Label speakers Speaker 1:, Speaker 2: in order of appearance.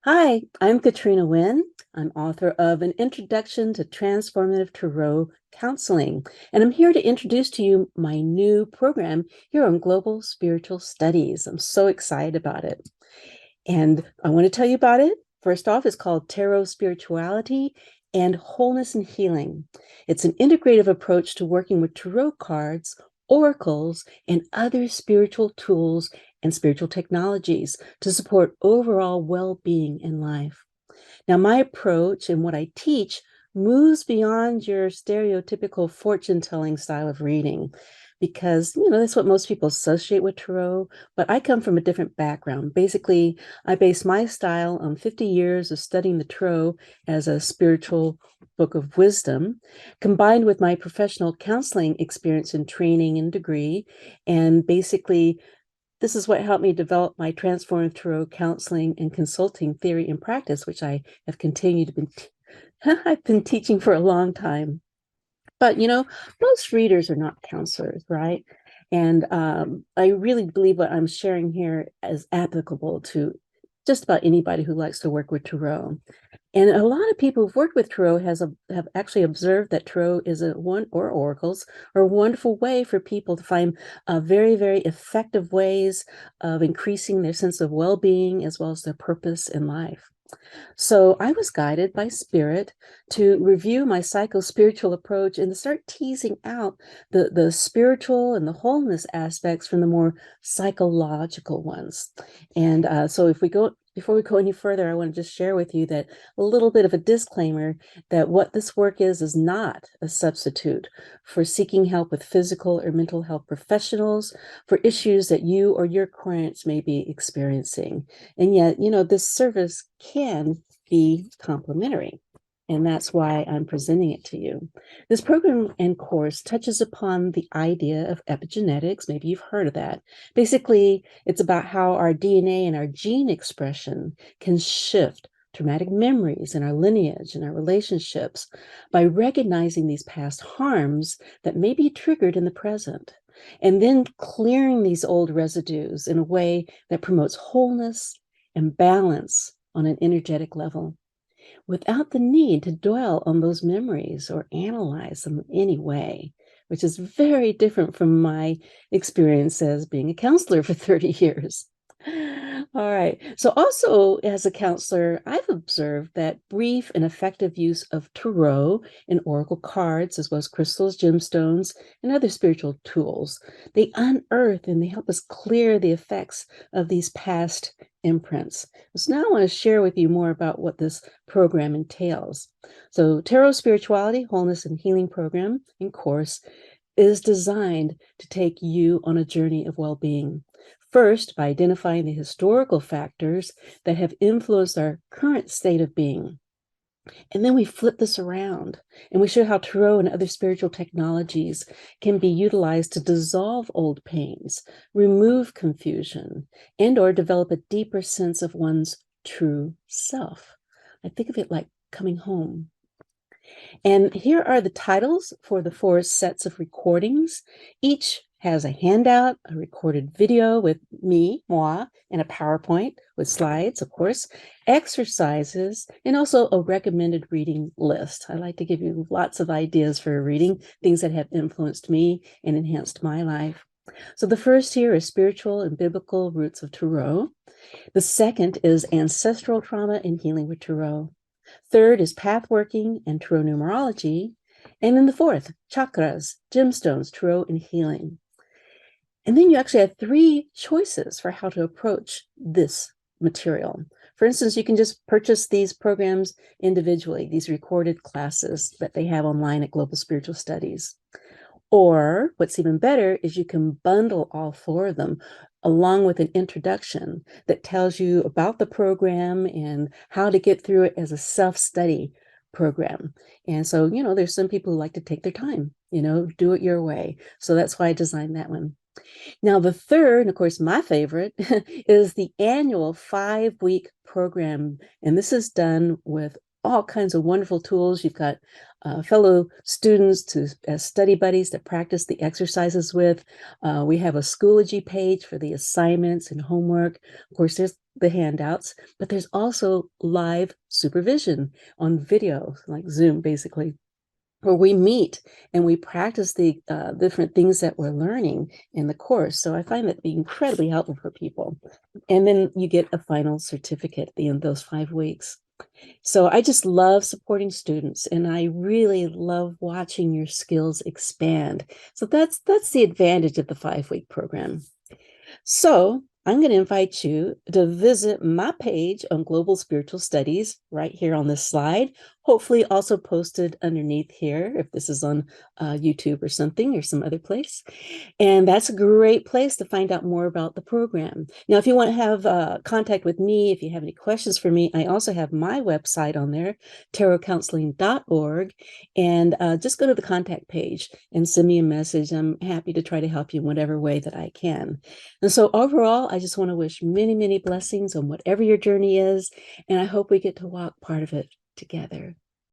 Speaker 1: Hi, I'm Katrina Wynn. I'm author of An Introduction to Transformative Tarot Counseling, and I'm here to introduce to you my new program here on Global Spiritual Studies. I'm so excited about it. And I want to tell you about it. First off, it's called Tarot Spirituality and Wholeness and Healing. It's an integrative approach to working with tarot cards, oracles, and other spiritual tools and spiritual technologies to support overall well-being in life. Now, my approach and what I teach moves beyond your stereotypical fortune telling style of reading because, that's what most people associate with tarot. But I come from a different background. Basically, I base my style on 50 years of studying the tarot as a spiritual book of wisdom, combined with my professional counseling experience and training and degree. And basically, this is what helped me develop my transformative tarot counseling and consulting theory and practice, which I have continued to be I've been teaching for a long time. But most readers are not counselors, right? And I really believe what I'm sharing here is applicable to just about anybody who likes to work with tarot. And a lot of people who've worked with tarot have actually observed that tarot is or oracles are a wonderful way for people to find very, very effective ways of increasing their sense of well-being as well as their purpose in life. So I was guided by spirit to review my psycho-spiritual approach and to start teasing out the spiritual and the wholeness aspects from the more psychological ones. And so before we go any further, I want to just share with you that a little bit of a disclaimer that what this work is not a substitute for seeking help with physical or mental health professionals for issues that you or your clients may be experiencing. And yet, this service can be complementary. And that's why I'm presenting it to you. This program and course touches upon the idea of epigenetics. Maybe you've heard of that. Basically, it's about how our DNA and our gene expression can shift traumatic memories in our lineage and our relationships by recognizing these past harms that may be triggered in the present, and then clearing these old residues in a way that promotes wholeness and balance on an energetic level without the need to dwell on those memories or analyze them in any way, which is very different from my experience as being a counselor for 30 years. All right. So, also as a counselor, I've observed that brief and effective use of tarot and oracle cards, as well as crystals, gemstones, and other spiritual tools, they unearth and they help us clear the effects of these past imprints. So, now I want to share with you more about what this program entails. So, Tarot Spirituality, Wholeness, and Healing Program and course is designed to take you on a journey of well-being. First, by identifying the historical factors that have influenced our current state of being. And then we flip this around and we show how tarot and other spiritual technologies can be utilized to dissolve old pains, remove confusion, and or develop a deeper sense of one's true self. I think of it like coming home. And here are the titles for the 4 sets of recordings. Each has a handout, a recorded video with moi, and a PowerPoint with slides, of course, exercises, and also a recommended reading list. I like to give you lots of ideas for reading, things that have influenced me and enhanced my life. So the first here is Spiritual and Biblical Roots of Tarot. The second is Ancestral Trauma and Healing with Tarot. Third is pathworking and tarot numerology. And then the fourth, chakras, gemstones, tarot, and healing. And then you actually have 3 choices for how to approach this material. For instance, you can just purchase these programs individually, these recorded classes that they have online at Global Spiritual Studies. Or what's even better is you can bundle all 4 of them along with an introduction that tells you about the program and how to get through it as a self-study program. And so, there's some people who like to take their time, do it your way. So that's why I designed that one. Now, the third, and of course, my favorite, is the annual 5-week program. And this is done with all kinds of wonderful tools. You've got fellow students as study buddies to practice the exercises with. We have a Schoology page for the assignments and homework. Of course, there's the handouts, but there's also live supervision on video, like Zoom, basically, where we meet and we practice the different things that we're learning in the course. So I find that to be incredibly helpful for people. And then you get a final certificate at the end of those 5 weeks. So I just love supporting students, and I really love watching your skills expand. So that's the advantage of the 5-week program. So I'm going to invite you to visit my page on Global Spiritual Studies right here on this slide, hopefully also posted underneath here if this is on YouTube or something or some other place. And that's a great place to find out more about the program. Now, if you want to have contact with me, if you have any questions for me, I also have my website on there, tarotcounseling.org. And just go to the contact page and send me a message. I'm happy to try to help you in whatever way that I can. And so overall, I just want to wish many, many blessings on whatever your journey is. And I hope we get to walk part of it together.